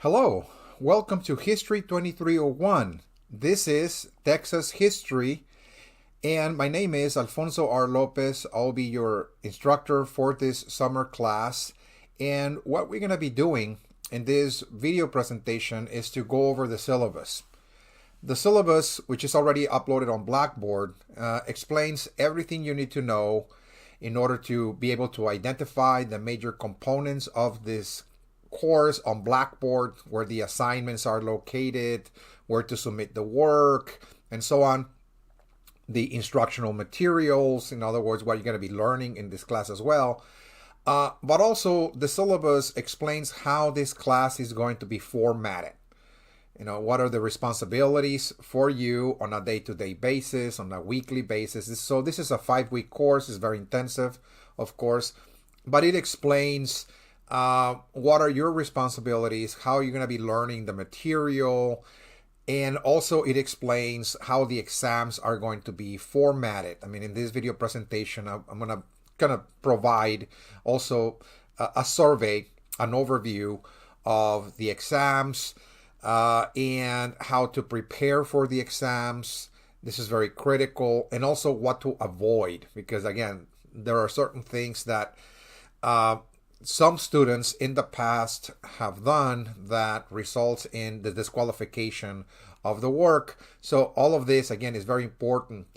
Hello, welcome to History 2301. This is Texas History, and my name is Alfonso R. Lopez. I'll be your instructor for this summer class. And what we're going to be doing in this video presentation is to go over the syllabus. The syllabus, which is already uploaded on Blackboard, explains everything you need to know in order to be able to identify the major components of this course on Blackboard, where the assignments are located, where to submit the work, and so on. The instructional materials, in other words, what you're going to be learning in this class as well. But also the syllabus explains how this class is going to be formatted. What are the responsibilities for you on a day-to-day basis, on a weekly basis. So this is a 5-week course. It's very intensive, of course, but it explains what are your responsibilities, how you're going to be learning the material, and also it explains how the exams are going to be formatted. I mean, in this video presentation, I'm going to kind of provide also a survey, an overview of the exams, and how to prepare for the exams. This is very critical, and also what to avoid, because again, there are certain things that some students in the past have done that results in the disqualification of the work. So all of this, again, is very important.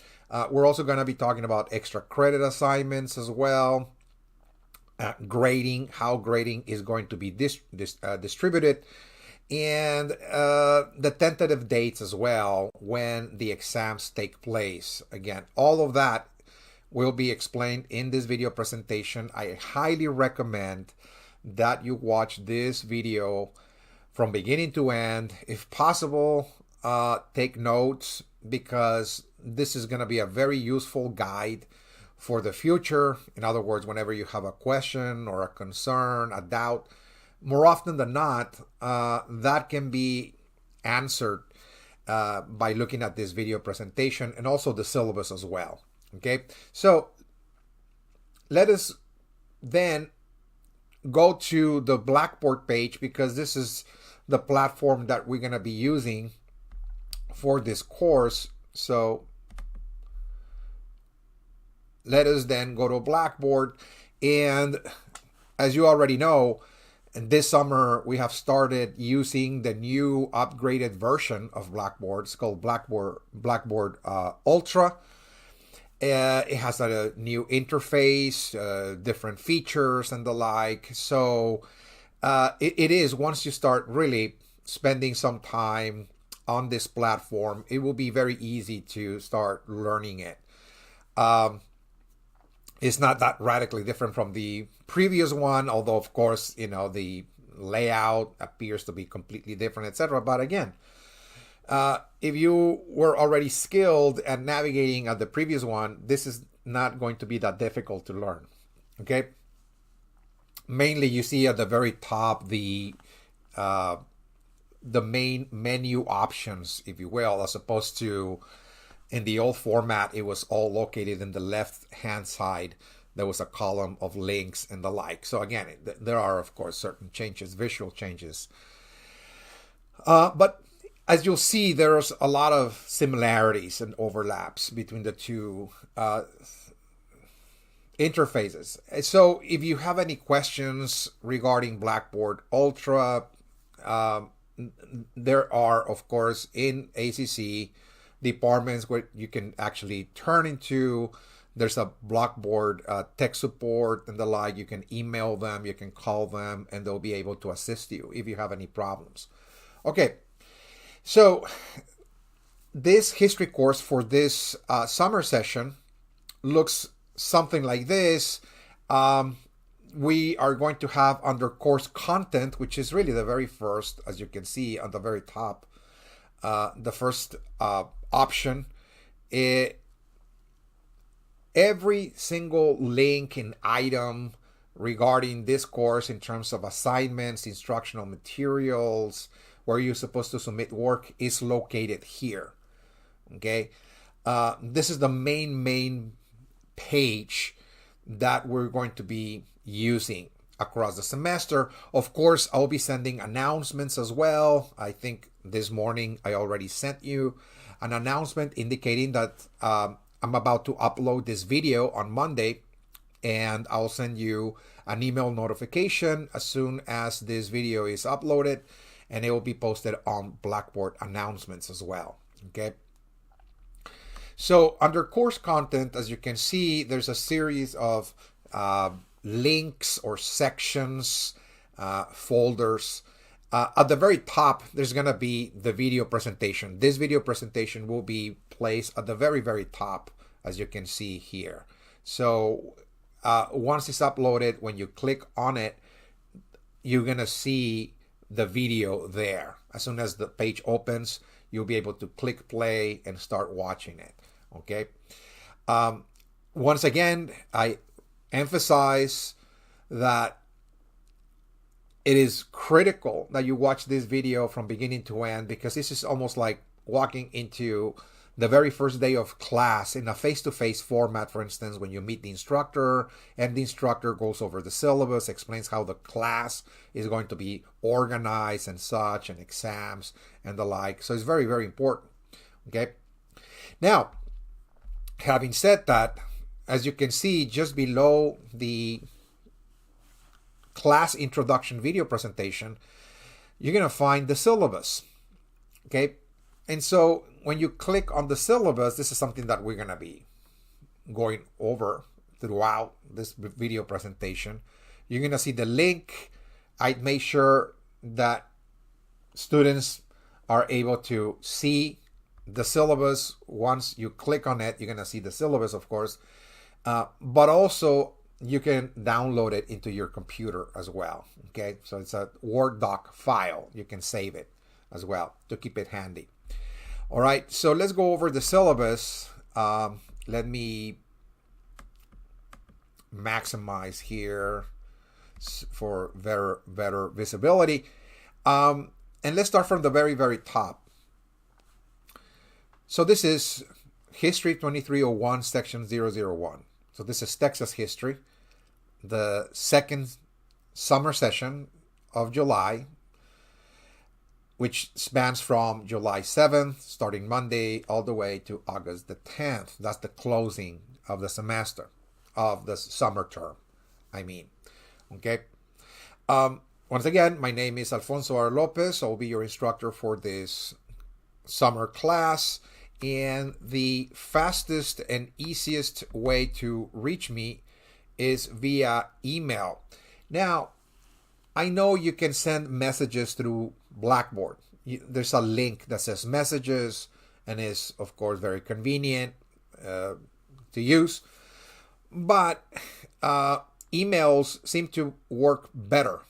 We're also going to be talking about extra credit assignments as well, grading, how grading is going to be distributed, and the tentative dates as well when the exams take place. Again, all of that will be explained in this video presentation. I highly recommend that you watch this video from beginning to end. If possible, take notes, because this is going to be a very useful guide for the future. In other words, whenever you have a question or a concern, a doubt, more often than not, that can be answered by looking at this video presentation and also the syllabus as well. Okay, so let us then go to the Blackboard page, because this is the platform that we're going to be using for this course. So let us then go to Blackboard. And as you already know, this summer we have started using the new upgraded version of Blackboard. It's called Blackboard Ultra. It has a new interface, different features and the like. So it is, once you start really spending some time on this platform, it will be very easy to start learning it. It's not that radically different from the previous one, although of course, the layout appears to be completely different, etc. But again, if you were already skilled at navigating at the previous one, this is not going to be that difficult to learn. Okay. Mainly, you see at the very top the main menu options, if you will, as opposed to in the old format, it was all located in the left-hand side. There was a column of links and the like. So again, there are, of course, certain changes, visual changes. But as you'll see, there's a lot of similarities and overlaps between the two interfaces. So if you have any questions regarding Blackboard Ultra, there are, of course, in ACC departments where you can actually turn into. There's a Blackboard tech support and the like. You can email them, you can call them, and they'll be able to assist you if you have any problems. Okay. So this history course for this summer session looks something like this. We are going to have under course content, which is really the very first, as you can see on the very top, the first option. Every single link and item regarding this course in terms of assignments, instructional materials, where you're supposed to submit work, is located here. Okay, this is the main page that we're going to be using. across the semester. Of course, I'll be sending announcements as well. I think this morning I already sent you an announcement indicating that I'm about to upload this video on Monday, and I'll send you an email notification as soon as this video is uploaded, and it will be posted on Blackboard announcements as well. Okay. So under course content, as you can see, there's a series of links or sections, folders. At the very top, there's going to be the video presentation. This video presentation will be placed at the very, very top, as you can see here. So once it's uploaded, when you click on it, you're going to see the video there. As soon as the page opens, you'll be able to click play and start watching it. Okay. Once again, I emphasize that it is critical that you watch this video from beginning to end, because this is almost like walking into the very first day of class in a face-to-face format. For instance, when you meet the instructor and the instructor goes over the syllabus, explains how the class is going to be organized and such, and exams and the like. So it's very, very important. Okay. Now, having said that, as you can see just below the class introduction video presentation, you're going to find the syllabus. Okay. And so when you click on the syllabus, this is something that we're going to be going over throughout this video presentation. You're going to see the link. I made sure that students are able to see the syllabus. Once you click on it, you're going to see the syllabus, of course, but also you can download it into your computer as well. Okay, so it's a Word doc file. You can save it as well to keep it handy. All right, so let's go over the syllabus. Let me maximize here for better visibility. And let's start from the very, very top. So this is History 2301, Section 001. So this is Texas history, the second summer session of July, which spans from July 7th, starting Monday, all the way to August the 10th. That's the closing of the semester, of the summer term, I mean. Okay. Once again, my name is Alfonso R. Lopez. I'll be your instructor for this summer class. And the fastest and easiest way to reach me is via email. Now, I know you can send messages through Blackboard. There's a link that says messages, and is, of course, very convenient to use. But emails seem to work better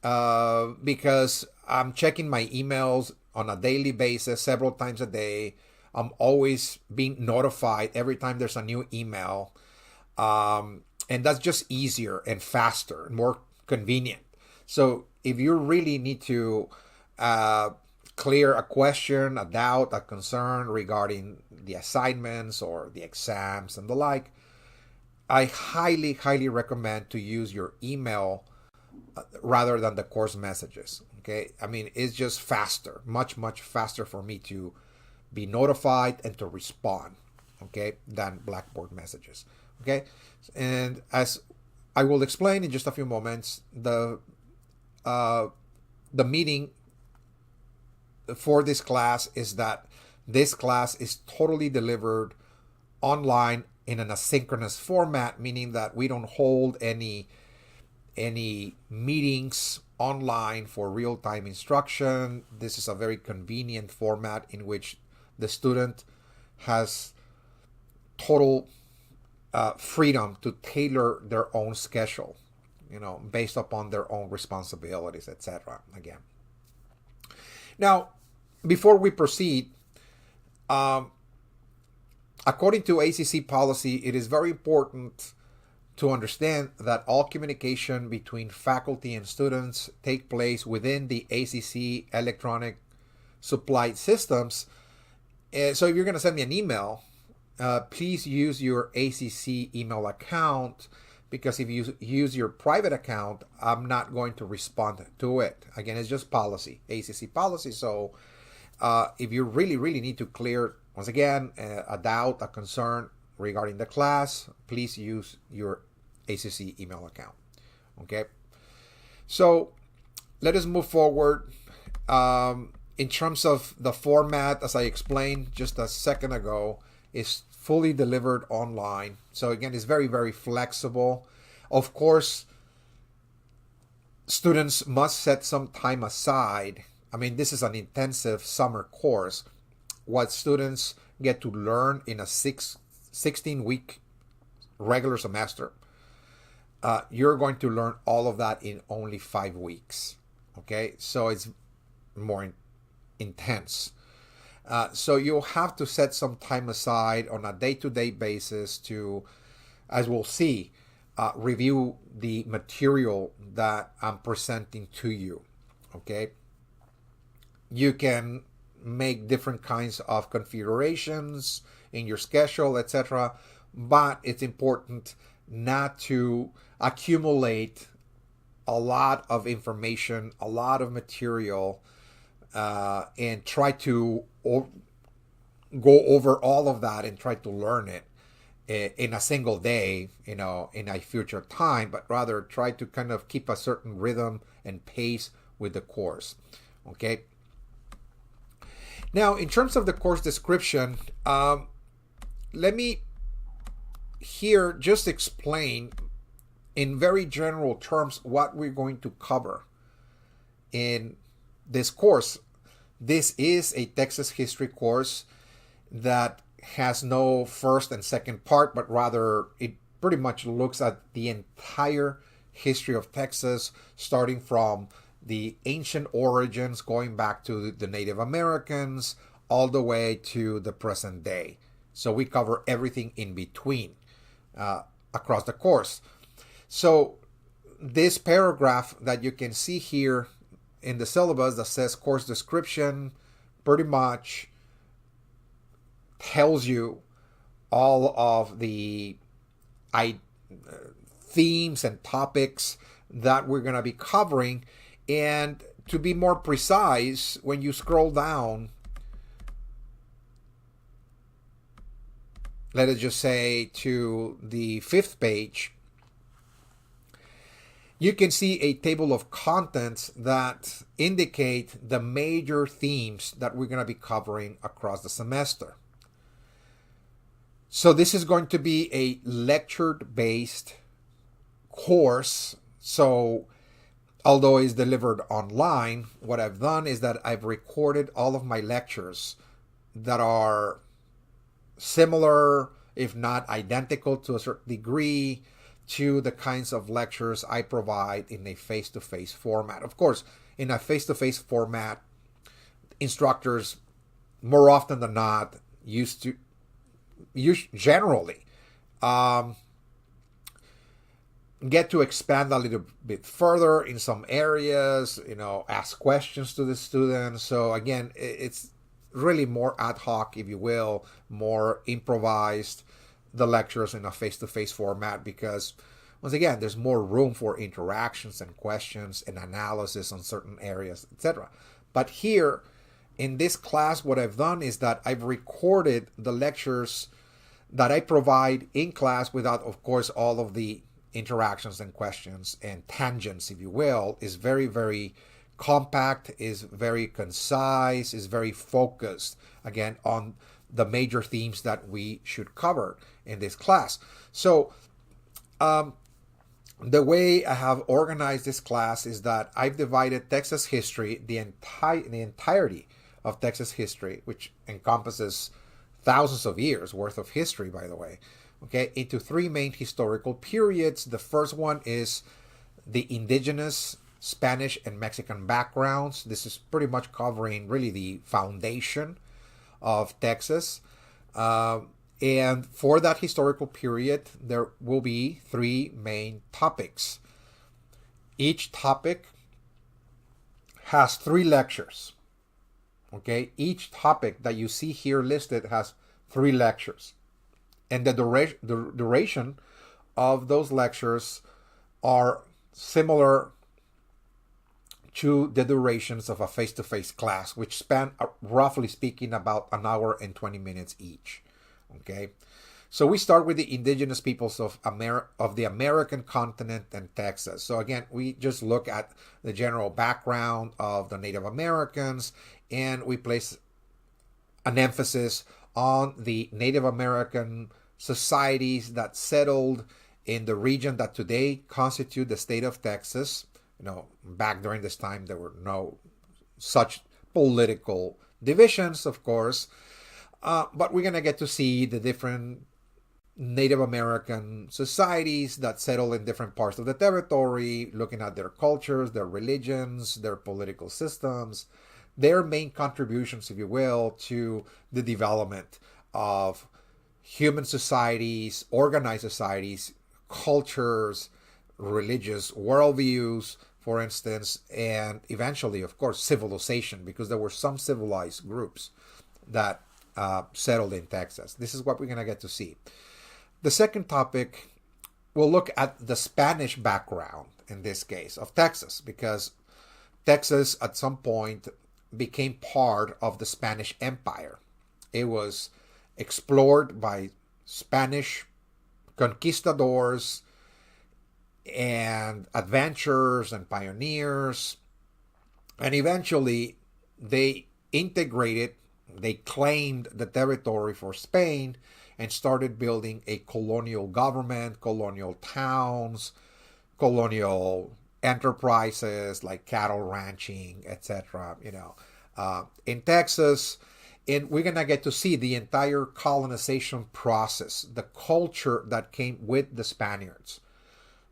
because I'm checking my emails on a daily basis, several times a day. I'm always being notified every time there's a new email. And that's just easier and faster and more convenient. So if you really need to clear a question, a doubt, a concern regarding the assignments or the exams and the like, I highly, highly recommend to use your email rather than the course messages. Okay. I mean, it's just faster, much, much faster for me to be notified and to respond, okay, than Blackboard messages. Okay. And as I will explain in just a few moments, the meaning for this class is that this class is totally delivered online in an asynchronous format, meaning that we don't hold any meetings online for real-time instruction. This is a very convenient format in which the student has total freedom to tailor their own schedule, based upon their own responsibilities, etc. Again. Now, before we proceed, according to ACC policy, it is very important to understand that all communication between faculty and students take place within the ACC electronic supplied systems. So if you're going to send me an email, please use your ACC email account because if you use your private account, I'm not going to respond to it. Again, it's just policy, ACC policy. So if you really need to clear, once again, a doubt, a concern regarding the class, please use your ACC email account. Okay, so let us move forward. In terms of the format, as I explained just a second ago, is fully delivered online. So again, it's very flexible. Of course, students must set some time aside. I mean, this is an intensive summer course. What students get to learn in a 16-week regular semester, you're going to learn all of that in only 5 weeks. Okay, so it's more intense. So you'll have to set some time aside on a day-to-day basis to, as we'll see, review the material that I'm presenting to you. Okay, you can make different kinds of configurations in your schedule, etc. But it's important not to accumulate a lot of information, a lot of material, and try to go over all of that and try to learn it in a single day, in a future time, but rather try to kind of keep a certain rhythm and pace with the course. Okay. Now, in terms of the course description, let me here just explain in very general terms what we're going to cover in this course. This is a Texas history course that has no first and second part, but rather it pretty much looks at the entire history of Texas, starting from the ancient origins, going back to the Native Americans, all the way to the present day. So we cover everything in between across the course. So this paragraph that you can see here in the syllabus that says course description pretty much tells you all of the themes and topics that we're going to be covering. And to be more precise, when you scroll down, let us just say to the 5th page, you can see a table of contents that indicate the major themes that we're going to be covering across the semester. So this is going to be a lecture-based course. So although it's delivered online, what I've done is that I've recorded all of my lectures that are similar, if not identical to a certain degree, to the kinds of lectures I provide in a face-to-face format. Of course, in a face-to-face format, instructors more often than not generally get to expand a little bit further in some areas, ask questions to the students. So again, it's really more ad hoc, if you will, more improvised, the lectures in a face-to-face format, because once again, there's more room for interactions and questions and analysis on certain areas, etc. But here in this class, what I've done is that I've recorded the lectures that I provide in class without, of course, all of the interactions and questions and tangents, if you will. Is very compact, is very concise, is very focused, again, on the major themes that we should cover in this class. So the way I have organized this class is that I've divided Texas history, the entirety of Texas history, which encompasses thousands of years worth of history, by the way, okay, into 3 main historical periods. The first one is the indigenous Spanish and Mexican backgrounds. This is pretty much covering really the foundation of Texas. And for that historical period, there will be 3 main topics. Each topic has 3 lectures. Okay, each topic that you see here listed has 3 lectures. And the duration of those lectures are similar to the durations of a face-to-face class, which span, roughly speaking, about an hour and 20 minutes each. Okay, so we start with the indigenous peoples of the American continent and Texas. So again, we just look at the general background of the Native Americans, and we place an emphasis on the Native American societies that settled in the region that today constitute the state of Texas. Back during this time, there were no such political divisions, of course, but we're going to get to see the different Native American societies that settle in different parts of the territory, looking at their cultures, their religions, their political systems, their main contributions, if you will, to the development of human societies, organized societies, cultures, religious worldviews, for instance, and eventually, of course, civilization, because there were some civilized groups that settled in Texas. This is what we're going to get to see. The second topic, we'll look at the Spanish background, in this case, of Texas, because Texas at some point became part of the Spanish Empire. It was explored by Spanish conquistadors and adventurers and pioneers, and eventually they claimed the territory for Spain and started building a colonial government, colonial towns, colonial enterprises like cattle ranching, etc. In Texas. And we're going to get to see the entire colonization process, the culture that came with the Spaniards,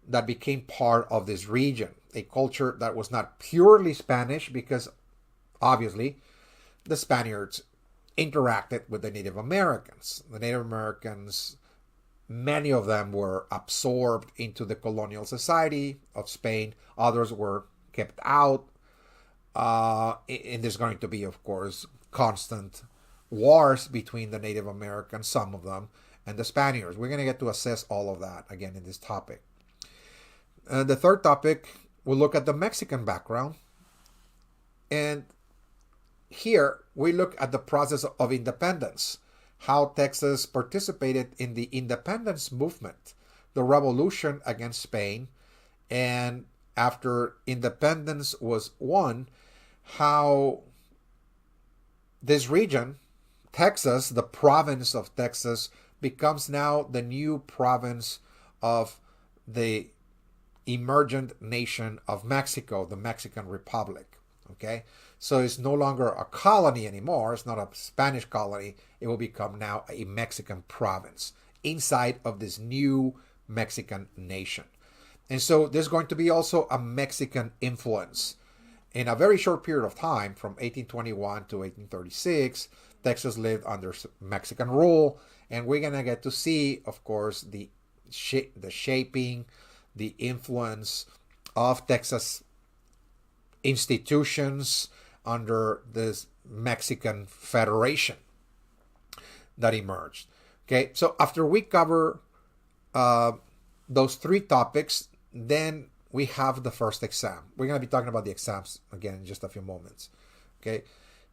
that became part of this region. A culture that was not purely Spanish, because obviously the Spaniards interacted with the Native Americans. The Native Americans, many of them were absorbed into the colonial society of Spain. Others were kept out. And there's going to be, of course, constant wars between the Native Americans, some of them, and the Spaniards. We're going to get to assess all of that again in this topic. The third topic, we'll look at the Mexican background. And here we look at the process of independence, how Texas participated in the independence movement, the revolution against Spain, and after independence was won, how this region, Texas, the province of Texas, becomes now the new province of the emergent nation of Mexico, the Mexican Republic. Okay, so it's no longer a colony anymore. It's not a Spanish colony. It will become now a Mexican province inside of this new Mexican nation. And so there's going to be also a Mexican influence. In a very short period of time, from 1821 to 1836, Texas lived under Mexican rule, and we're going to get to see, of course, the shaping, the influence of Texas institutions under this Mexican Federation that emerged. Okay, so after we cover those three topics, then we have the first exam. We're going to be talking about the exams again in just a few moments. Okay,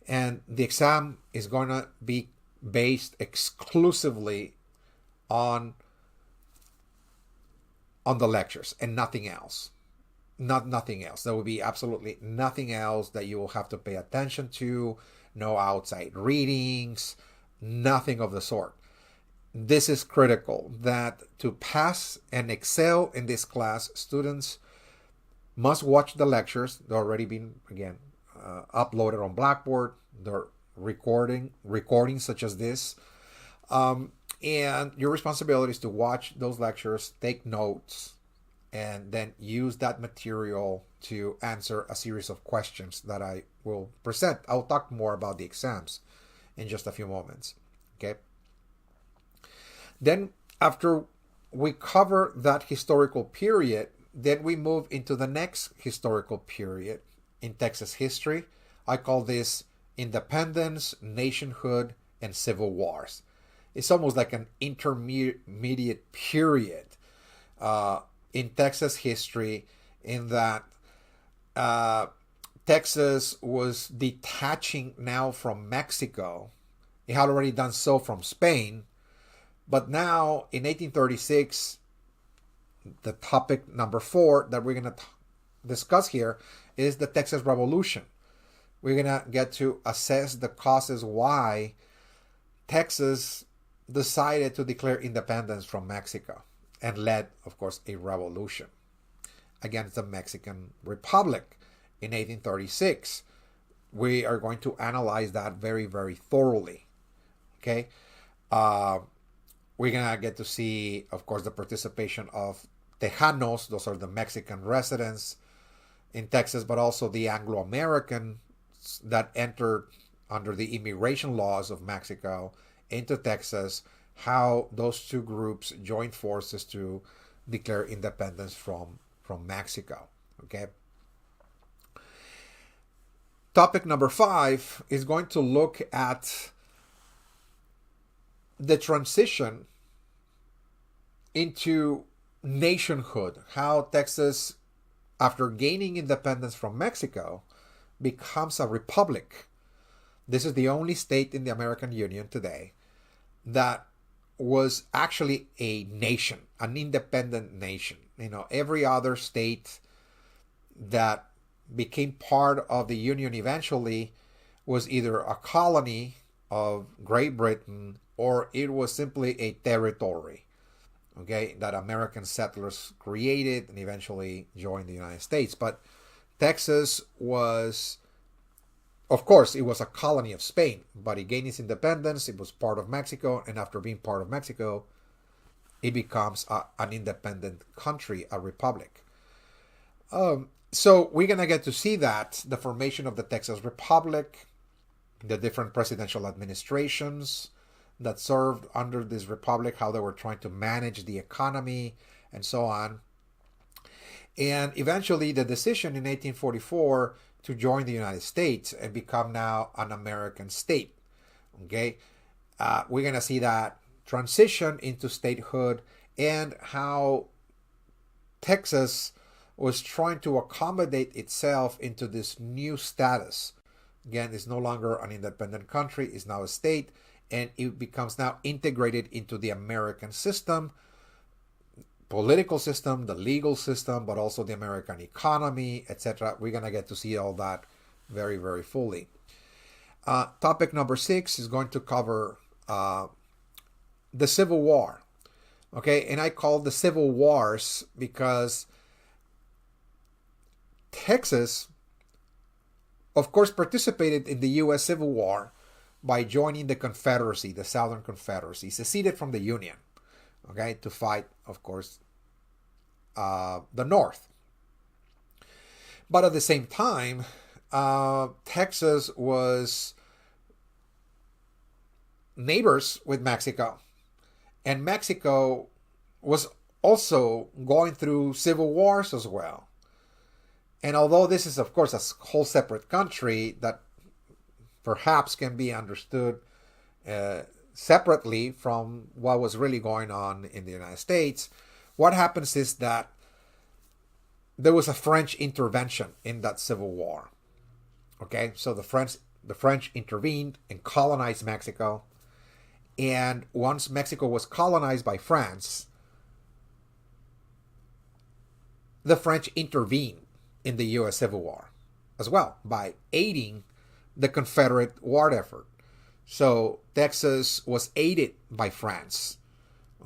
and the exam is going to be based exclusively on the lectures and nothing else. Nothing else. There will be absolutely nothing else that you will have to pay attention to. No outside readings, nothing of the sort. This is critical, that to pass and excel in this class, students must watch the lectures. They're already been, again, uploaded on Blackboard. They're recordings such as this. And your responsibility is to watch those lectures, take notes, and then use that material to answer a series of questions that I will present. I'll talk more about the exams in just a few moments. Okay. Then after we cover that historical period, then we move into the next historical period in Texas history. I call this independence, nationhood, and civil wars. It's almost like an intermediate period in Texas history, in that Texas was detaching now from Mexico. It had already done so from Spain, but now in 1836, the topic number 4 that we're going to discuss here is the Texas Revolution. We're going to get to assess the causes why Texas decided to declare independence from Mexico and led, of course, a revolution against the Mexican Republic in 1836. We are going to analyze that very, very thoroughly. Okay? We're going to get to see, of course, the participation of Tejanos. Those are the Mexican residents in Texas, but also the Anglo-Americans that entered under the immigration laws of Mexico into Texas, how those two groups joined forces to declare independence from Mexico. Okay. Topic number 5 is going to look at the transition into nationhood, how Texas, after gaining independence from Mexico, becomes a republic. This is the only state in the American Union today that was actually a nation, an independent nation. You know, every other state that became part of the Union eventually was either a colony of Great Britain or it was simply a territory, okay, that American settlers created and eventually joined the United States. But Texas was, of course, it was a colony of Spain, but it gained its independence. It was part of Mexico, and after being part of Mexico, it becomes an independent country, a republic. So we're going to get to see that, the formation of the Texas Republic, the different presidential administrations that served under this republic, how they were trying to manage the economy, and so on. And eventually the decision in 1844 to join the United States and become now an American state. Okay, we're going to see that transition into statehood and how Texas was trying to accommodate itself into this new status. Again, it's no longer an independent country, it's now a state, and it becomes now integrated into the American system, political system, the legal system, but also the American economy, etc. We're going to get to see all that very, very fully. Topic number 6 is going to cover the Civil War. Okay, and I call the Civil Wars because Texas, of course, participated in the U.S. Civil War by joining the Confederacy, the Southern Confederacy, seceded from the Union, okay, to fight, of course, the North. But at the same time, Texas was neighbors with Mexico, and Mexico was also going through civil wars as well. And although this is, of course, a whole separate country that perhaps can be understood separately from what was really going on in the United States, what happens is that there was a French intervention in that Civil War. Okay, so the French intervened and colonized Mexico. And once Mexico was colonized by France, the French intervened in the U.S. Civil War as well by aiding the Confederate war effort. So Texas was aided by France,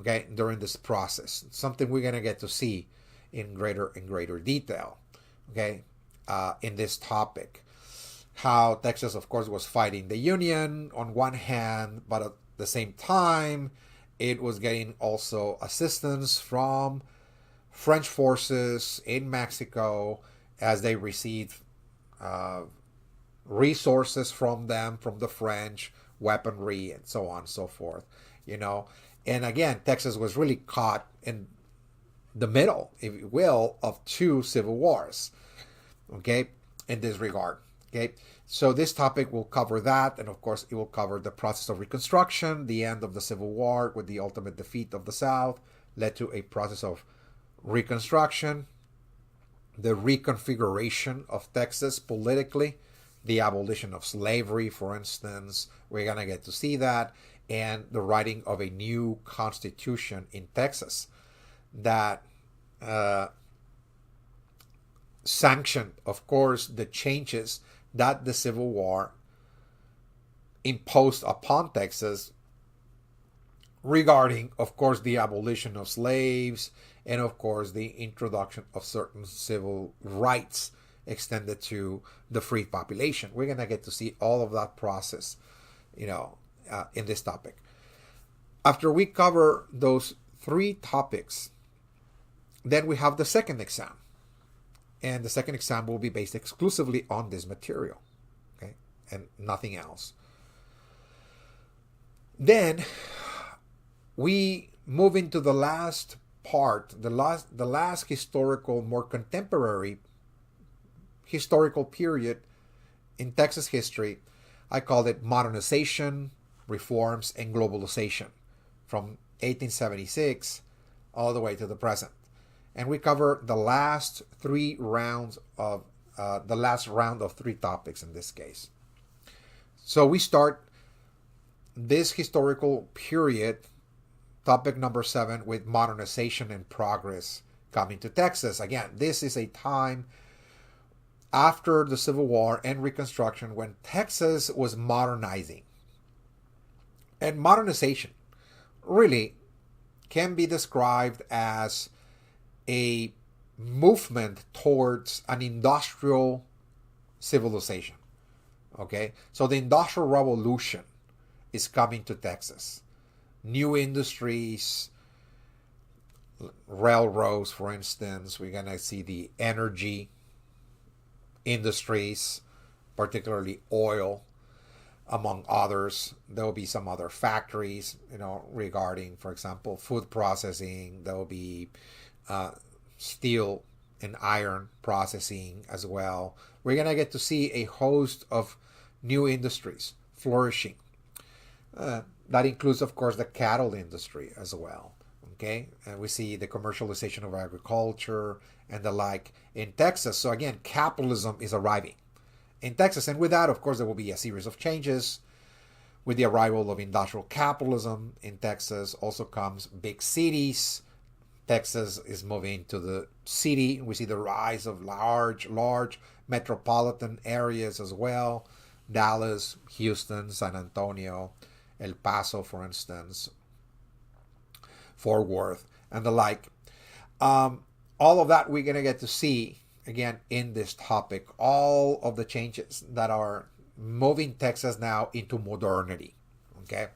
okay, during this process. Something we're going to get to see in greater and greater detail, okay, in this topic. How Texas, of course, was fighting the Union on one hand, but at the same time, it was getting also assistance from French forces in Mexico as they received resources from them, from the French, weaponry, and so on and so forth, you know. And again, Texas was really caught in the middle, if you will, of two civil wars, okay, in this regard, okay. So this topic will cover that, and of course, it will cover the process of Reconstruction, the end of the Civil War with the ultimate defeat of the South, led to a process of Reconstruction, the reconfiguration of Texas politically, the abolition of slavery, for instance. We're going to get to see that, and the writing of a new constitution in Texas that sanctioned, of course, the changes that the Civil War imposed upon Texas regarding, of course, the abolition of slaves and, of course, the introduction of certain civil rights extended to the free population. We're going to get to see all of that process, in this topic. After we cover those three topics, then we have the second exam. And the second exam will be based exclusively on this material, okay, and nothing else. Then we move into the last part, the last historical, more contemporary historical period in Texas history. I called it modernization, reforms, and globalization, from 1876 all the way to the present. And we cover the last round of three topics in this case. So we start this historical period, topic number 7, with modernization and progress coming to Texas. Again, this is a time after the Civil War and Reconstruction when Texas was modernizing. And modernization really can be described as a movement towards an industrial civilization. Okay, so the Industrial Revolution is coming to Texas. New industries, railroads, for instance. We're going to see the energy industries, particularly oil, among others. There will be some other factories, regarding, for example, food processing. There will be steel and iron processing as well. We're going to get to see a host of new industries flourishing. That includes, of course, the cattle industry as well. Okay, and we see the commercialization of agriculture and the like in Texas. So again, capitalism is arriving in Texas. And with that, of course, there will be a series of changes. With the arrival of industrial capitalism in Texas also comes big cities. Texas is moving to the city. We see the rise of large metropolitan areas as well. Dallas, Houston, San Antonio, El Paso, for instance, Fort Worth, and the like. All of that we're going to get to see, again, in this topic. All of the changes that are moving Texas now into modernity. Okay.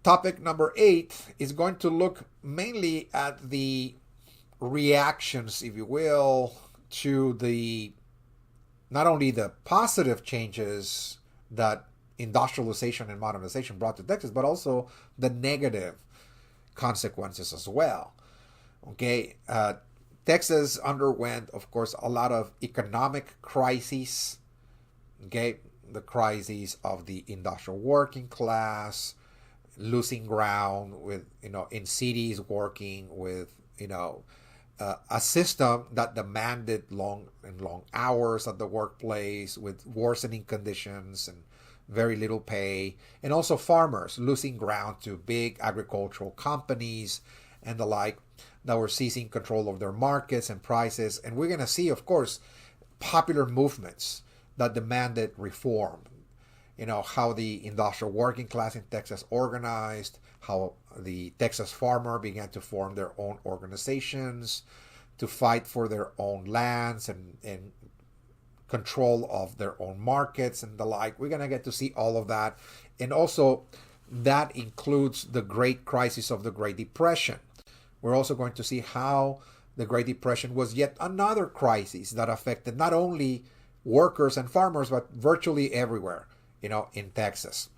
Topic number 8 is going to look mainly at the reactions, if you will, to the not only the positive changes that industrialization and modernization brought to Texas, but also the negative consequences as well. Okay, Texas underwent, of course, a lot of economic crises. Okay, the crises of the industrial working class, losing ground with, in cities, working with, a system that demanded long hours at the workplace, with worsening conditions and very little pay, and also farmers losing ground to big agricultural companies and the like that were seizing control of their markets and prices. And we're going to see, of course, popular movements that demanded reform. How the industrial working class in Texas organized, how the Texas farmer began to form their own organizations to fight for their own lands and control of their own markets and the like. We're going to get to see all of that. And also, that includes the great crisis of the Great Depression. We're also going to see how the Great Depression was yet another crisis that affected not only workers and farmers, but virtually everywhere, in Texas.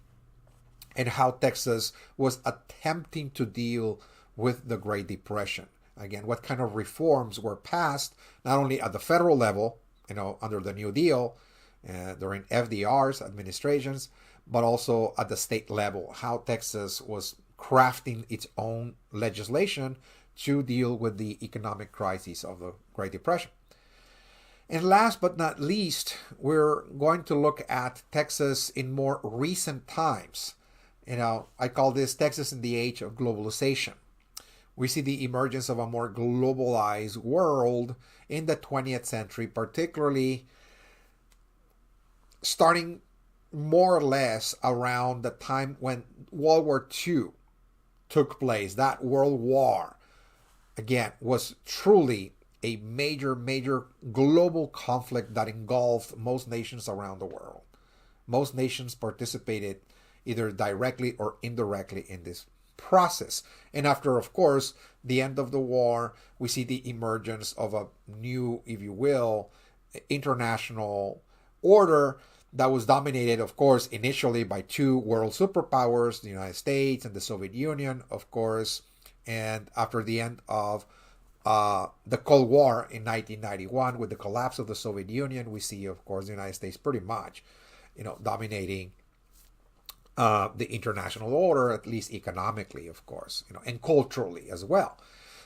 And how Texas was attempting to deal with the Great Depression. Again, what kind of reforms were passed, not only at the federal level, under the New Deal, during FDR's administrations, but also at the state level, how Texas was crafting its own legislation to deal with the economic crisis of the Great Depression. And last but not least, we're going to look at Texas in more recent times. I call this Texas in the age of globalization. We see the emergence of a more globalized world in the 20th century, particularly starting more or less around the time when World War II took place. That World War, again, was truly a major global conflict that engulfed most nations around the world. Most nations participated either directly or indirectly in this process. And after, of course, the end of the war, we see the emergence of a new, if you will, international order that was dominated, of course, initially by two world superpowers, the United States and the Soviet Union, of course. And after the end of the Cold War in 1991, with the collapse of the Soviet Union, we see, of course, the United States pretty much, dominating the international order, at least economically, of course, and culturally as well.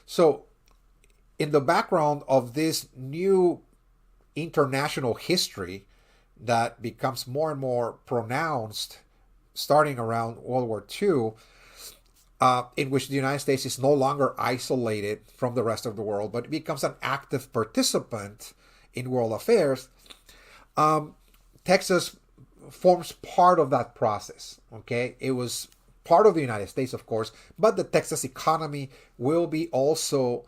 So, in the background of this new international history that becomes more and more pronounced starting around World War II, in which the United States is no longer isolated from the rest of the world, but it becomes an active participant in world affairs, Texas forms part of that process. Okay, it was part of the United States, of course, but the Texas economy will be also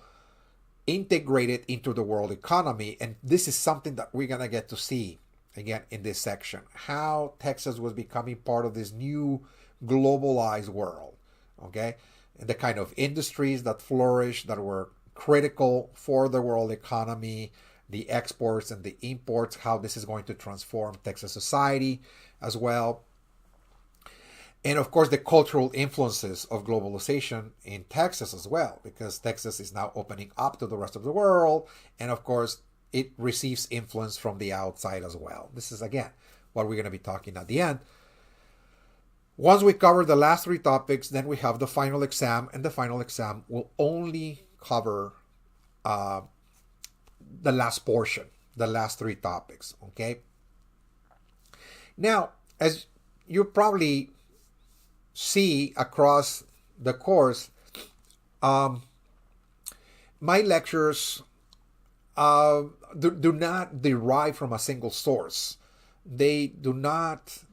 integrated into the world economy, and this is something that we're gonna get to see again in this section, how Texas was becoming part of this new globalized world. Okay, and the kind of industries that flourished, that were critical for the world economy, the exports and the imports, how this is going to transform Texas society as well. And of course, the cultural influences of globalization in Texas as well, because Texas is now opening up to the rest of the world. And of course, it receives influence from the outside as well. This is, again, what we're going to be talking at the end. Once we cover the last three topics, then we have the final exam, and the final exam will only cover the last portion, the last three topics, okay? Now, as you probably see across the course, my lectures do not derive from a single source. They do not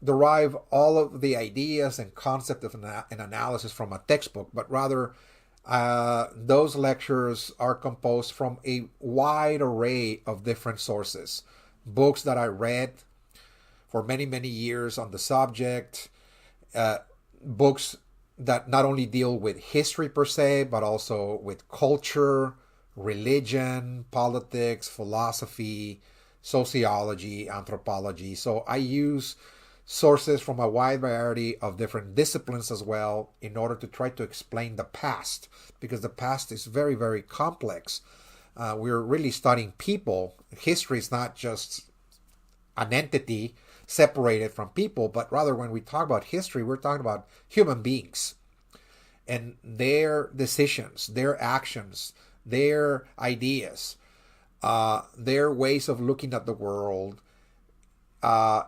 derive all of the ideas and concept of an analysis from a textbook, but rather those lectures are composed from a wide array of different sources. Books that I read for many years on the subject, books that not only deal with history per se, but also with culture, religion, politics, philosophy, sociology, anthropology. So I use sources from a wide variety of different disciplines as well in order to try to explain the past, because the past is very complex. We're really studying people. History is not just an entity separated from people, but rather when we talk about history, we're talking about human beings and their decisions, their actions, their ideas, their ways of looking at the world,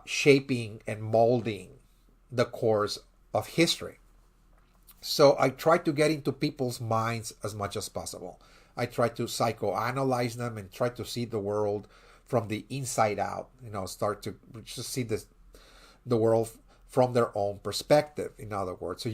shaping and molding the course of history. So I try to get into people's minds as much as possible. I try to psychoanalyze them and try to see the world from the inside out, start to just see the world from their own perspective, in other words. So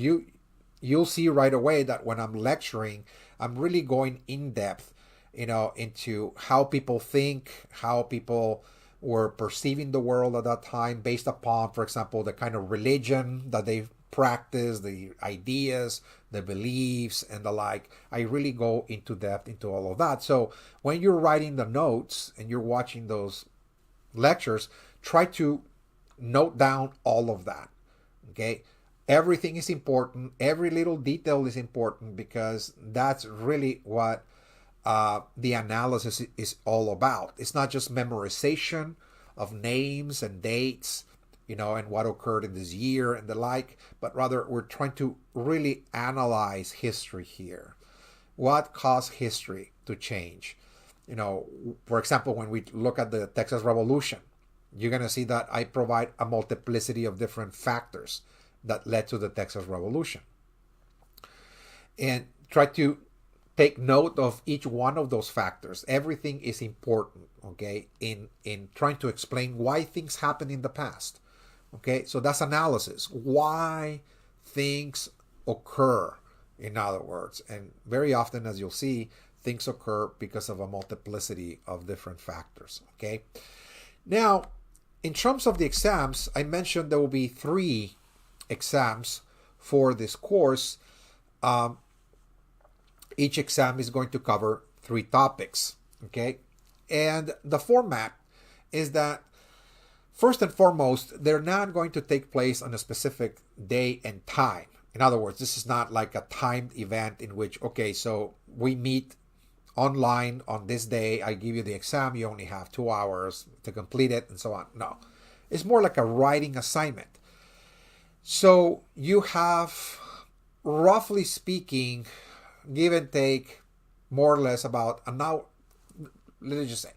you'll see right away that when I'm lecturing, I'm really going in depth, into how people think, how people were perceiving the world at that time based upon, for example, the kind of religion that they practice, the ideas, the beliefs, and the like. I really go into depth into all of that. So when you're writing the notes and you're watching those lectures, try to note down all of that. Okay? Everything is important. Every little detail is important, because that's really what the analysis is all about. It's not just memorization of names and dates, and what occurred in this year and the like, but rather we're trying to really analyze history here. what caused history to change. For example, when we look at the Texas Revolution, you're going to see that I provide a multiplicity of different factors that led to the Texas Revolution. And try to take note of each one of those factors. Everything is important, okay, in trying to explain why things happened in the past. Okay, so that's analysis. Why things occur, in other words. And very often, as you'll see, things occur because of a multiplicity of different factors. Okay, now, in terms of the exams, I mentioned there will be 3 exams for this course. Each exam is going to cover 3 topics, okay? And the format is that, first and foremost, they're not going to take place on a specific day and time. In other words, this is not like a timed event in which, okay, so we meet online on this day, I give you the exam, you only have 2 hours to complete it, and so on. No, it's more like a writing assignment. So you have, roughly speaking, give and take, more or less about an hour, let's just say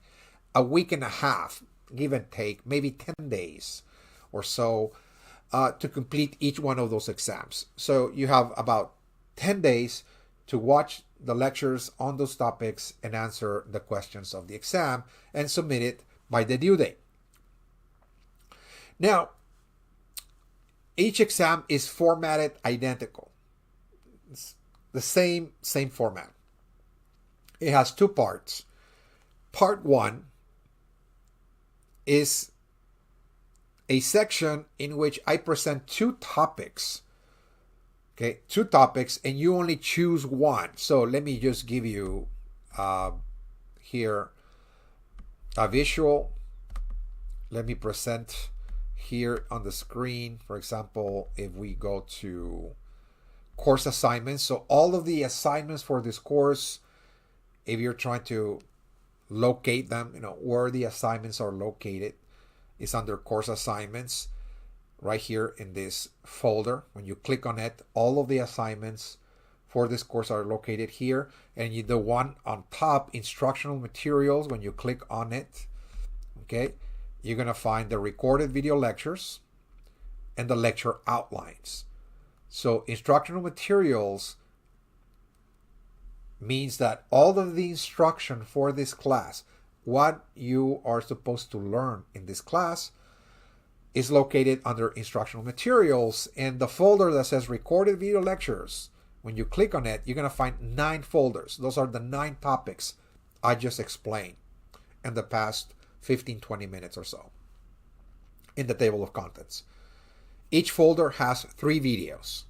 a week and a half, give and take, maybe 10 days or so to complete each one of those exams. So you have about 10 days to watch the lectures on those topics and answer the questions of the exam and submit it by the due date. Now, each exam is formatted identical. It's the same format. It has 2 parts. Part 1 is a section in which I present 2 topics. Okay, 2 topics, and you only choose one. So let me just give you here a visual. Let me present here on the screen. For example, if we go to course assignments, so all of the assignments for this course, if you're trying to locate them, where the assignments are located, is under course assignments right here in this folder. When you click on it, all of the assignments for this course are located here, and the one on top, instructional materials, when you click on it, okay, you're going to find the recorded video lectures and the lecture outlines. So instructional materials means that all of the instruction for this class, what you are supposed to learn in this class, is located under instructional materials, and the folder that says recorded video lectures, when you click on it, you're going to find 9 folders. Those are the 9 topics I just explained in the past 15-20 minutes or so in the table of contents. Each folder has 3 videos.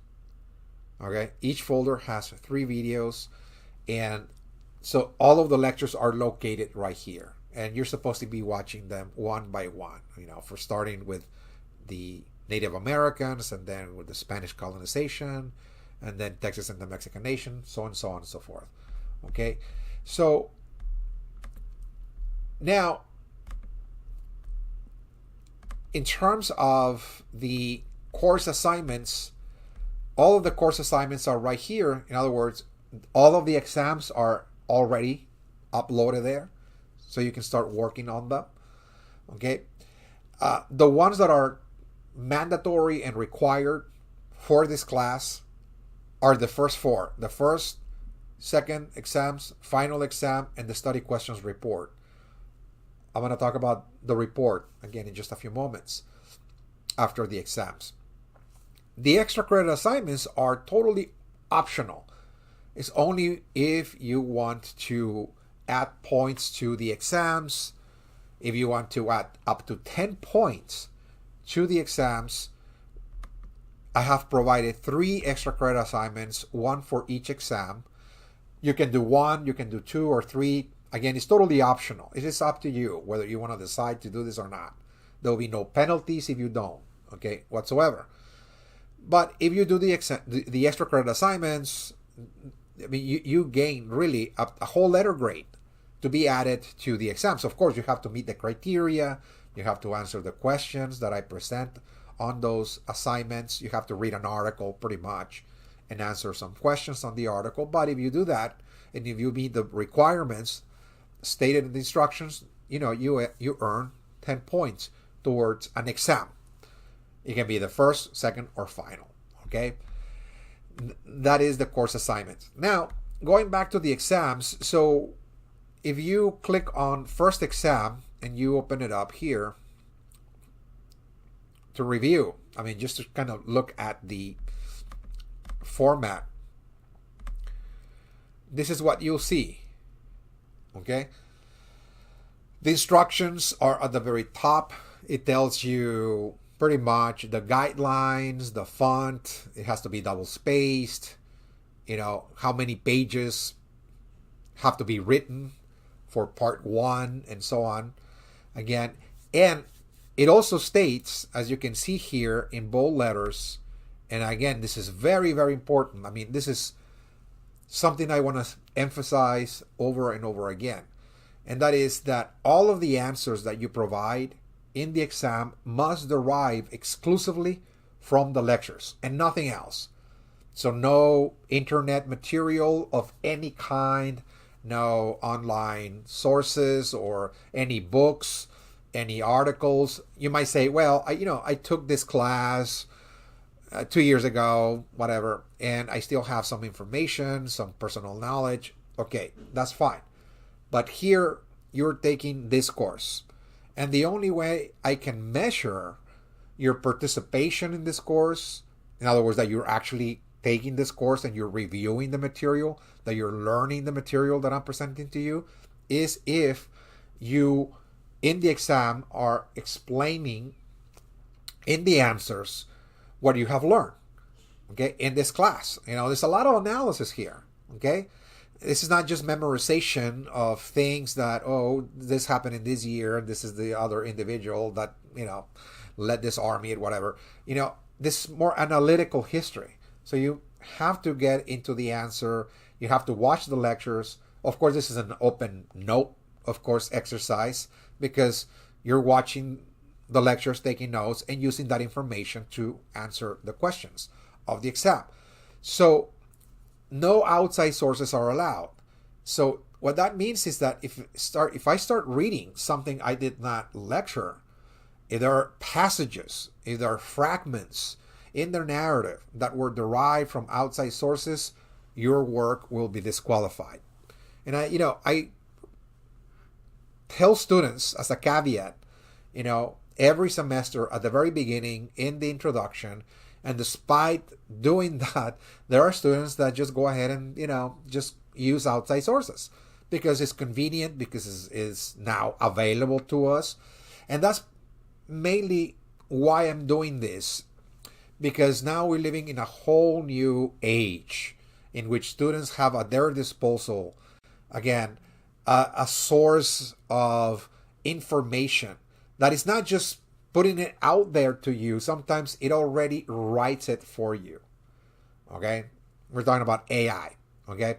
Okay, each folder has 3 videos, and so all of the lectures are located right here, and you're supposed to be watching them one by one, for starting with the Native Americans, and then with the Spanish colonization, and then Texas and the Mexican nation, so on and so forth. Okay, so now in terms of the course assignments, all of the course assignments are right here. In other words, all of the exams are already uploaded there, so you can start working on them. Okay, the ones that are mandatory and required for this class are the first 4: the first, second exams, final exam, and the study questions report. I'm going to talk about the report again in just a few moments after the exams. The extra credit assignments are totally optional. It's only if you want to add points to the exams. If you want to add up to 10 points to the exams, I have provided 3 extra credit assignments, 1 for each exam. You can do 1, you can do 2 or 3. Again, it's totally optional. It is up to you whether you want to decide to do this or not. There will be no penalties if you don't, okay, whatsoever. But if you do the extra credit assignments, I mean, you gain really a whole letter grade to be added to the exams. Of course, you have to meet the criteria. You have to answer the questions that I present on those assignments. You have to read an article pretty much and answer some questions on the article. But if you do that and if you meet the requirements stated in the instructions, you earn 10 points towards an exam. It can be the first, second, or final. Okay, that is the course assignment. Now, going back to the exams, so if you click on first exam and you open it up here to review, just to kind of look at the format, this is what you'll see. Okay, the instructions are at the very top. It tells you pretty much the guidelines, the font, it has to be double spaced, how many pages have to be written for part 1 and so on. Again, and it also states, as you can see here in bold letters, and again, this is very, very important. This is something I want to emphasize over and over again. And that is that all of the answers that you provide in the exam must derive exclusively from the lectures and nothing else. So no internet material of any kind, no online sources or any books, any articles. You might say, well, I took this class 2 years ago, whatever, and I still have some information, some personal knowledge. Okay, that's fine. But here you're taking this course. And the only way I can measure your participation in this course, in other words, that you're actually taking this course and you're reviewing the material, that you're learning the material that I'm presenting to you, is if you, in the exam, are explaining in the answers what you have learned, okay, in this class. There's a lot of analysis here, okay? This is not just memorization of things that, this happened in this year, this is the other individual that, led this army and whatever. This is more analytical history. So you have to get into the answer. You have to watch the lectures. Of course, this is an open note, of course, exercise, because you're watching the lectures, taking notes, and using that information to answer the questions of the exam. So no outside sources are allowed. So what that means is that if I start reading something I did not lecture, if there are passages, if there are fragments in the narrative that were derived from outside sources, your work will be disqualified. And I tell students as a caveat, every semester at the very beginning in the introduction, and despite doing that, there are students that just go ahead and, just use outside sources because it's convenient, because it's now available to us. And that's mainly why I'm doing this, because now we're living in a whole new age in which students have at their disposal, again, a source of information that is not just putting it out there to you. Sometimes it already writes it for you. Okay? We're talking about AI. Okay?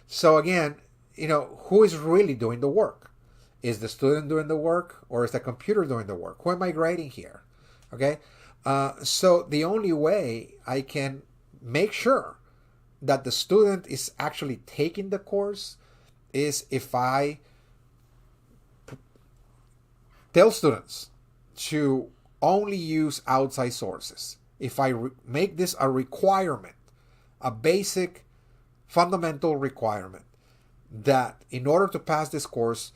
So again, who is really doing the work? Is the student doing the work, or is the computer doing the work? Who am I grading here? Okay? So the only way I can make sure that the student is actually taking the course is if I tell students to only use outside sources. If I make this a requirement, a basic fundamental requirement, that in order to pass this course,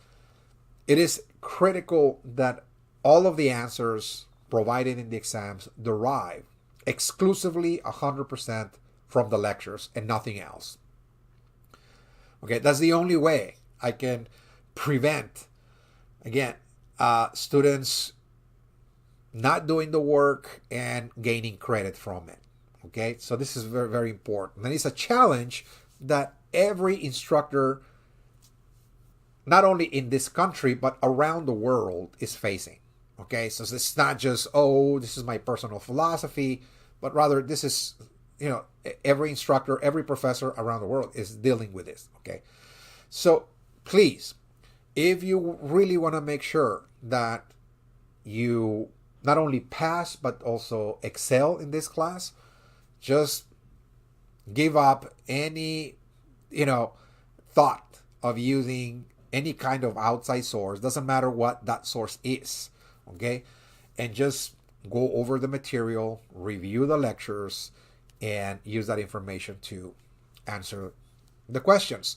it is critical that all of the answers provided in the exams derive exclusively 100% from the lectures and nothing else. Okay, that's the only way I can prevent, again, students not doing the work and gaining credit from it. Okay, so this is very, very important. And it's a challenge that every instructor, not only in this country, but around the world, is facing. Okay, so it's not just, this is my personal philosophy, but rather this is, every instructor, every professor around the world is dealing with this. Okay, so please, if you really want to make sure that you not only pass, but also excel in this class, just give up any, thought of using any kind of outside source, doesn't matter what that source is, okay? And just go over the material, review the lectures, and use that information to answer the questions.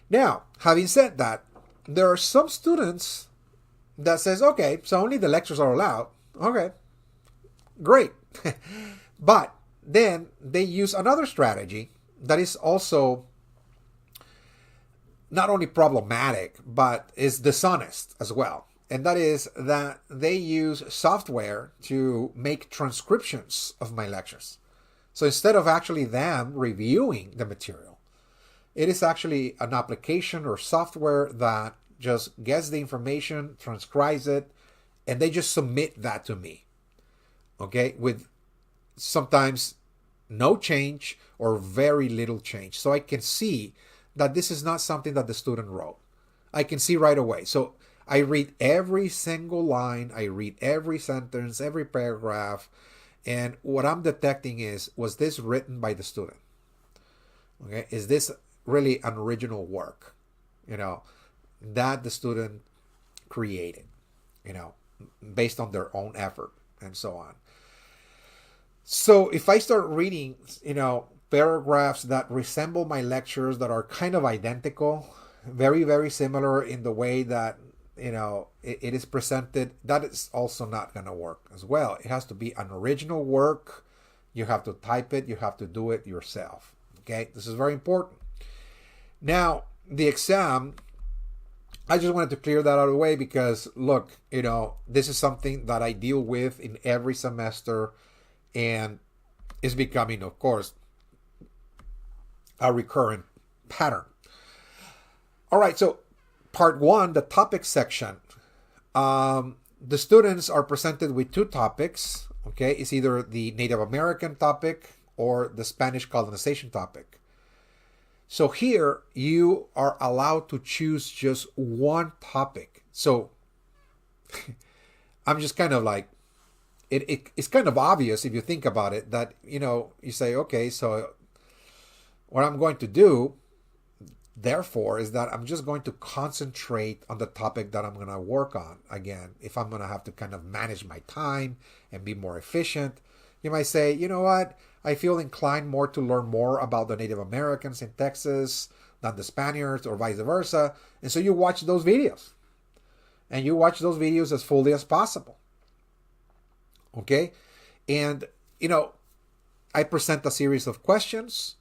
Now, having said that, there are some students that says, okay, so only the lectures are allowed. Okay, great. But then they use another strategy that is also not only problematic, but is dishonest as well. And that is that they use software to make transcriptions of my lectures. So instead of actually them reviewing the material, it is actually an application or software that just gets the information, transcribes it, and they just submit that to me. Okay, with sometimes no change or very little change. So I can see that this is not something that the student wrote. I can see right away. So I read every single line, I read every sentence, every paragraph, and what I'm detecting is, was this written by the student? Okay, is this really an original work, that the student created, based on their own effort and so on. So if I start reading, paragraphs that resemble my lectures, that are kind of identical, very, very similar in the way that, it is presented, that is also not going to work as well. It has to be an original work. You have to type it. You have to do it yourself. Okay, this is very important. Now, the exam, I just wanted to clear that out of the way because, look, this is something that I deal with in every semester, and is becoming, of course, a recurrent pattern. All right, so part one, the topic section. The students are presented with two topics. Okay, it's either the Native American topic or the Spanish colonization topic. So here you are allowed to choose just one topic. So I'm just kind of like, it's kind of obvious if you think about it that, you say, okay, so what I'm going to do, therefore, is that I'm just going to concentrate on the topic that I'm going to work on. Again, if I'm going to have to kind of manage my time and be more efficient, you might say, you know what? I feel inclined more to learn more about the Native Americans in Texas than the Spaniards, or vice versa. And so you watch those videos. And you watch those videos as fully as possible. Okay? And, I present a series of questions.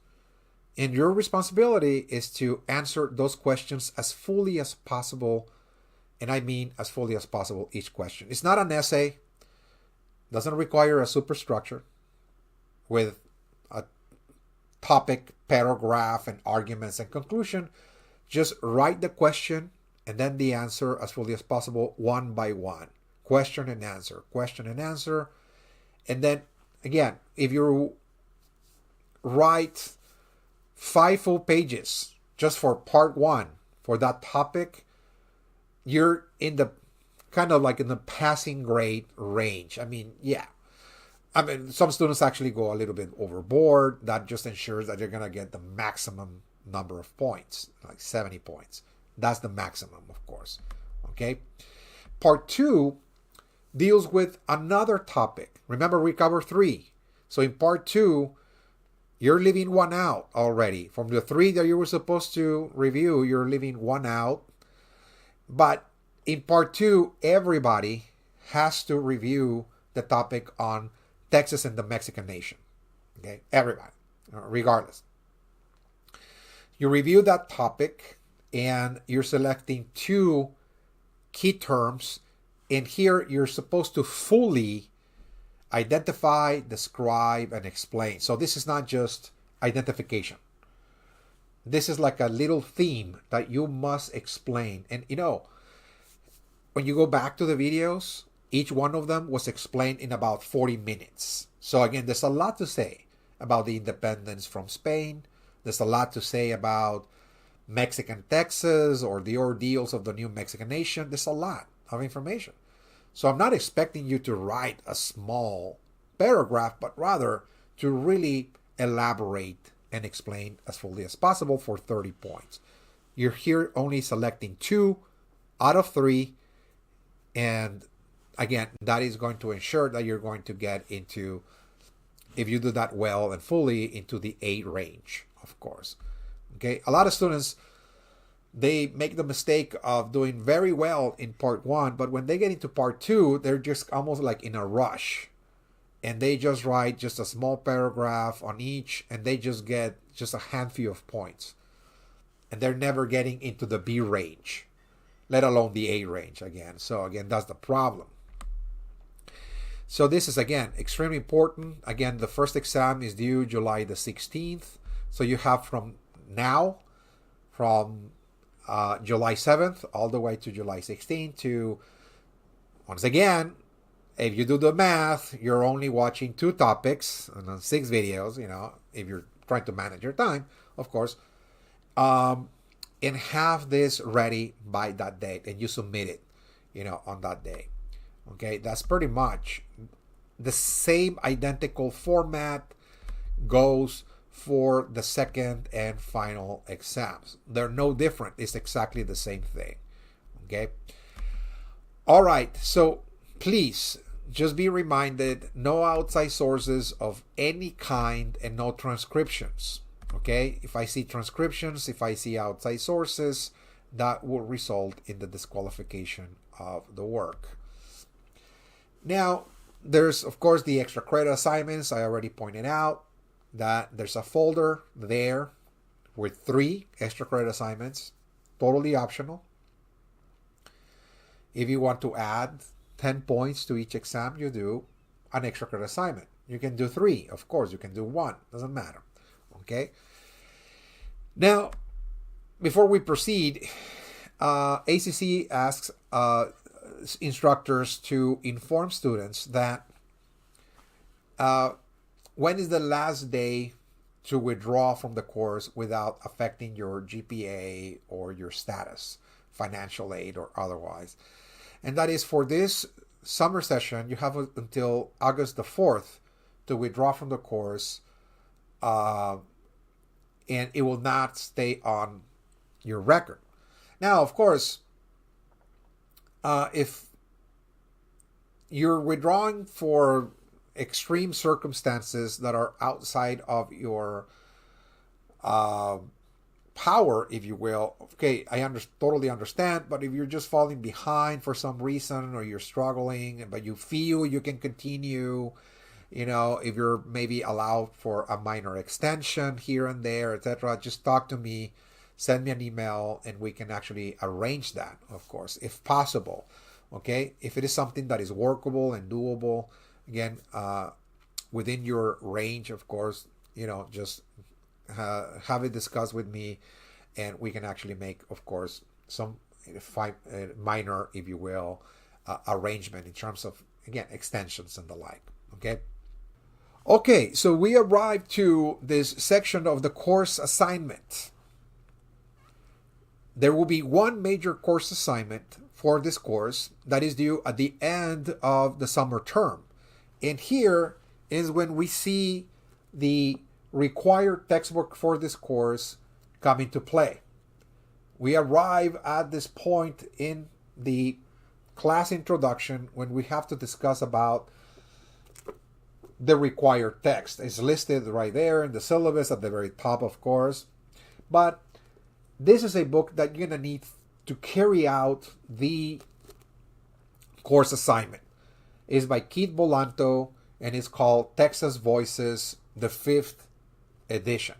And your responsibility is to answer those questions as fully as possible. And I mean as fully as possible each question. It's not an essay. Doesn't require a superstructure with a topic, paragraph, and arguments and conclusion. Just write the question and then the answer as fully as possible, one by one. Question and answer, question and answer. And then, again, if you write 5 full pages just for part one for that topic, you're in the kind of like in the passing grade range. Some students actually go a little bit overboard. That just ensures that you're going to get the maximum number of points, like 70 points. That's the maximum, of course. Okay. Part two deals with another topic. Remember, we covered 3. So in part 2, you're leaving 1 out already. From the 3 that you were supposed to review, you're leaving 1 out. But in part 2, everybody has to review the topic on Texas and the Mexican nation. Okay, everybody, regardless. You review that topic and you're selecting 2 key terms. And here you're supposed to fully identify, describe, and explain. So this is not just identification. This is like a little theme that you must explain. And when you go back to the videos, each one of them was explained in about 40 minutes. So again, there's a lot to say about the independence from Spain. There's a lot to say about Mexican Texas or the ordeals of the new Mexican nation. There's a lot of information. So I'm not expecting you to write a small paragraph, but rather to really elaborate and explain as fully as possible for 30 points. You're here only selecting 2 out of 3. And again, that is going to ensure that you're going to get into, if you do that well and fully, into the 8 range, of course. Okay, a lot of students, they make the mistake of doing very well in part 1, but when they get into part 2, they're just almost like in a rush. And they just write just a small paragraph on each, and they just get just a handful of points. And they're never getting into the B range, let alone the A range again. So again, that's the problem. So this is, again, extremely important. Again, the first exam is due July the 16th. So you have from now, from July 7th all the way to July 16th to, once again, if you do the math, you're only watching 2 topics and 6 videos, if you're trying to manage your time, of course, and have this ready by that date, and you submit it, on that day. Okay, that's pretty much the same identical format goes for the second and final exams. They're no different. It's exactly the same thing. Okay. All right. So please just be reminded, no outside sources of any kind and no transcriptions. Okay. If I see transcriptions, if I see outside sources, that will result in the disqualification of the work. Now, there's, of course, the extra credit assignments. I already pointed out that there's a folder there with 3 extra credit assignments, totally optional. If you want to add 10 points to each exam, you do an extra credit assignment. You can do 3, of course. You can do 1. Doesn't matter. Okay. Now, before we proceed, ACC asks instructors to inform students that when is the last day to withdraw from the course without affecting your GPA or your status, financial aid or otherwise. And that is, for this summer session, you have until August the 4th to withdraw from the course, and it will not stay on your record. Now, of course, if you're withdrawing for extreme circumstances that are outside of your power, if you will, okay, I totally understand. But if you're just falling behind for some reason, or you're struggling, but you feel you can continue, if you're maybe allowed for a minor extension here and there, etc., just talk to me, send me an email, and we can actually arrange that, of course, if possible. Okay, if it is something that is workable and doable, again, within your range, of course, just have it discussed with me, and we can actually make, of course, some minor, if you will, arrangement in terms of, again, extensions and the like. Okay, so we arrived to this section of the course assignment. There will be one major course assignment for this course that is due at the end of the summer term. And here is when we see the required textbook for this course come into play. We arrive at this point in the class introduction when we have to discuss about the required text. It's listed right there in the syllabus at the very top, of course. But this is a book that you're going to need to carry out the course assignment. It's by Keith Bolanto, and it's called Texas Voices, the 5th edition.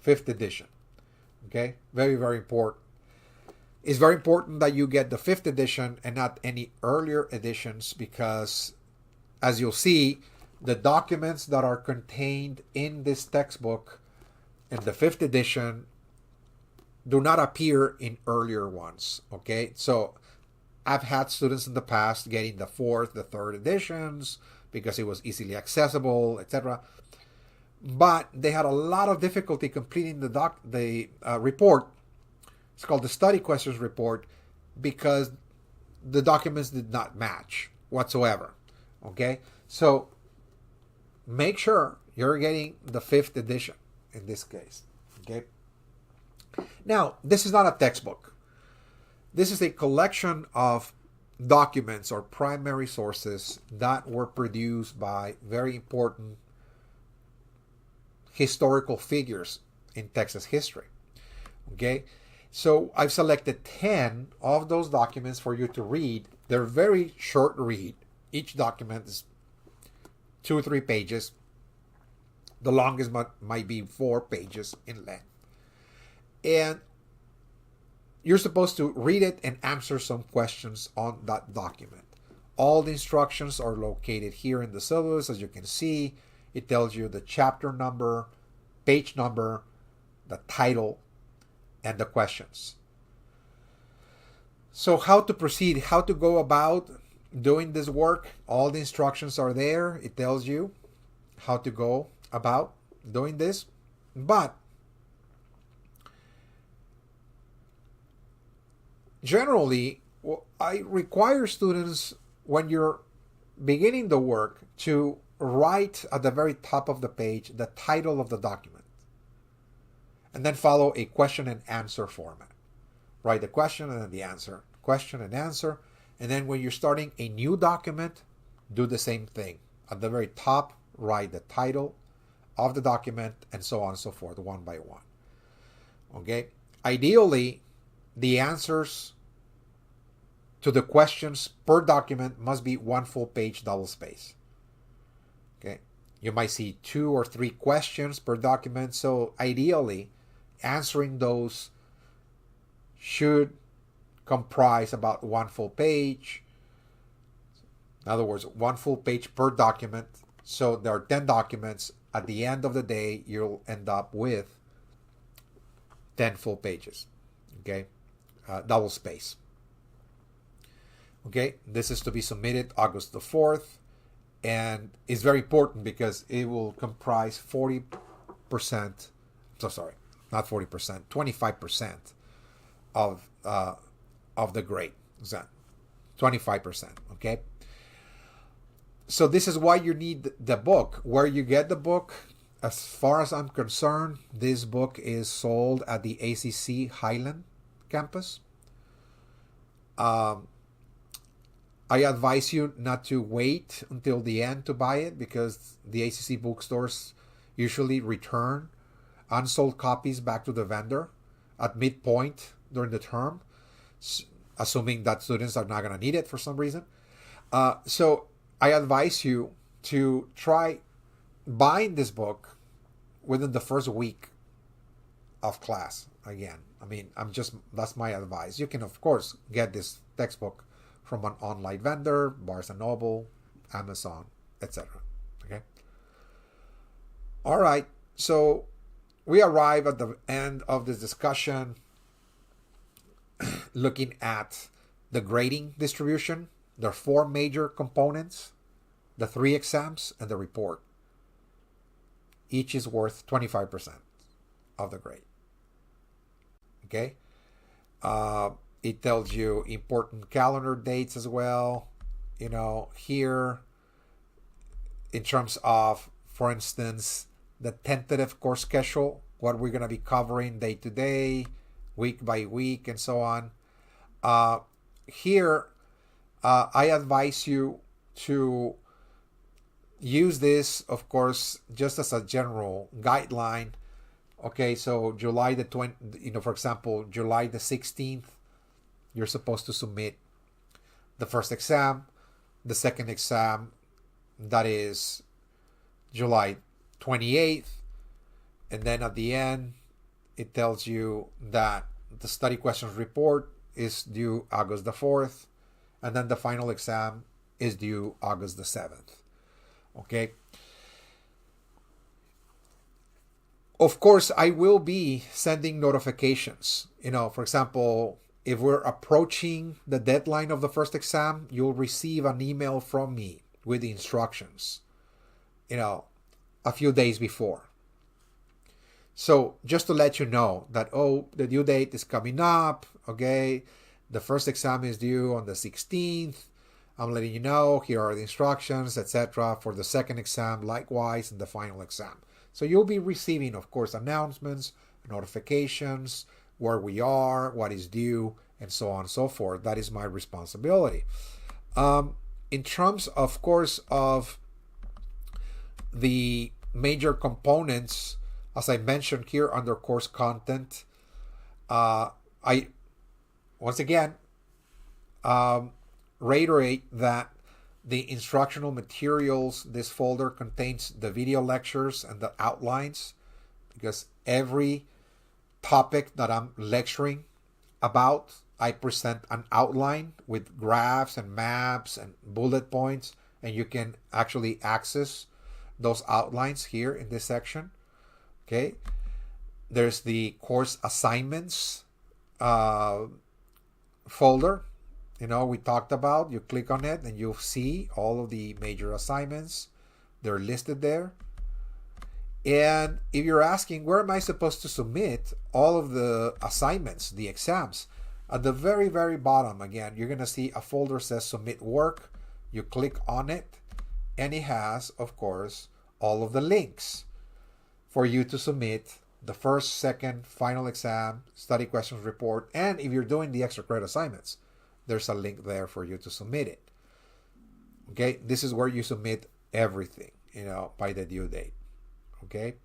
5th edition. Okay? Very, very important. It's very important that you get the 5th edition and not any earlier editions, because, as you'll see, the documents that are contained in this textbook in the 5th edition do not appear in earlier ones. Okay? So I've had students in the past getting the 4th, the 3rd editions because it was easily accessible, etc. But they had a lot of difficulty completing the report. It's called the study questions report, because the documents did not match whatsoever. Okay? So make sure you're getting the 5th edition in this case. Okay? Now, this is not a textbook. This is a collection of documents or primary sources that were produced by very important historical figures in Texas history. Okay, so I've selected 10 of those documents for you to read. They're very short read. Each document is 2 or 3 pages. The longest might be 4 pages in length. And you're supposed to read it and answer some questions on that document. All the instructions are located here in the syllabus. As you can see, it tells you the chapter number, page number, the title, and the questions. So how to proceed, how to go about doing this work. All the instructions are there. It tells you how to go about doing this. But generally, I require students, when you're beginning the work, to write at the very top of the page the title of the document, and then follow a question and answer format. Write the question and then the answer, question and answer, and then when you're starting a new document, do the same thing. At the very top, write the title of the document, and so on and so forth, one by one. Okay? Ideally, the answers to the questions per document must be 1 full page double space. Okay, you might see 2 or 3 questions per document, so ideally answering those should comprise about 1 full page. In other words, 1 full page per document. So there are 10 documents. At the end of the day, you'll end up with 10 full pages. Okay, double space. Okay, this is to be submitted August the 4th, and it's very important because it will comprise 40%, so sorry, not 40%, 25% of the grade exam, 25%, okay? So this is why you need the book. Where you get the book, as far as I'm concerned, this book is sold at the ACC Highland campus. I advise you not to wait until the end to buy it, because the ACC bookstores usually return unsold copies back to the vendor at midpoint during the term, assuming that students are not going to need it for some reason. So I advise you to try buying this book within the first week of class. Again, I mean, that's my advice. You can, of course, get this textbook from an online vendor, Barnes & Noble, Amazon, etc. Okay? All right, so we arrive at the end of this discussion looking at the grading distribution. There are 4 major components: the 3 exams and the report. Each is worth 25% of the grade. Okay? It tells you important calendar dates as well. You know, here, in terms of, for instance, the tentative course schedule, what we're going to be covering day to day, week by week, and so on. Here, I advise you to use this, of course, just as a general guideline. Okay, so July the 20th, for example, July the 16th, you're supposed to submit the first exam. The second exam, that is July 28th. And then at the end, it tells you that the study questions report is due August the 4th. And then the final exam is due August the 7th. Okay. Of course, I will be sending notifications. For example, if we're approaching the deadline of the first exam, you'll receive an email from me with the instructions, a few days before. So just to let you know that, the due date is coming up, okay? The first exam is due on the 16th. I'm letting you know, here are the instructions, etc. for the second exam, likewise, and the final exam. So you'll be receiving, of course, announcements, notifications where we are, what is due, and so on and so forth. That is my responsibility. In terms, of course, of the major components, as I mentioned here under course content, I once again reiterate that the instructional materials, this folder contains the video lectures and the outlines, because every topic that I'm lecturing about, I present an outline with graphs and maps and bullet points, and you can actually access those outlines here in this section. Okay, there's the course assignments folder. We talked about. You click on it and you'll see all of the major assignments. They're listed there. And if you're asking, where am I supposed to submit all of the assignments, the exams? At the very, very bottom, again, you're going to see a folder says submit work. You click on it, and it has, of course, all of the links for you to submit the first, second, final exam, study questions report, and if you're doing the extra credit assignments, there's a link there for you to submit it. Okay, this is where you submit everything, by the due date. Okay,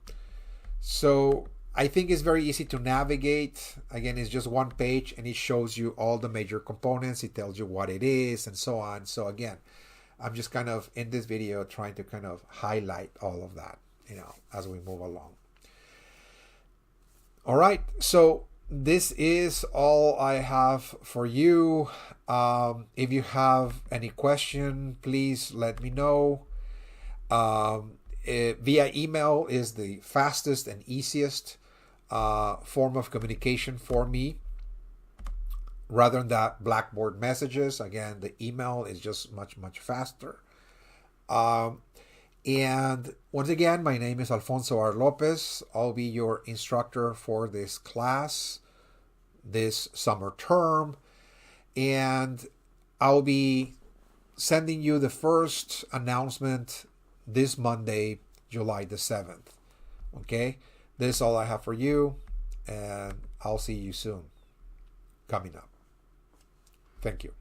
so I think it's very easy to navigate. Again, it's just one page and it shows you all the major components. It tells you what it is and so on. So again, I'm just kind of in this video trying to kind of highlight all of that, as we move along. All right, so this is all I have for you. If you have any question, please let me know. Via email is the fastest and easiest form of communication for me, rather than that Blackboard messages. Again, the email is just much, much faster. And once again, my name is Alfonso R. Lopez. I'll be your instructor for this class, this summer term, and I'll be sending you the first announcement this Monday, July the 7th. Okay, this is all I have for you, and I'll see you soon coming up. Thank you.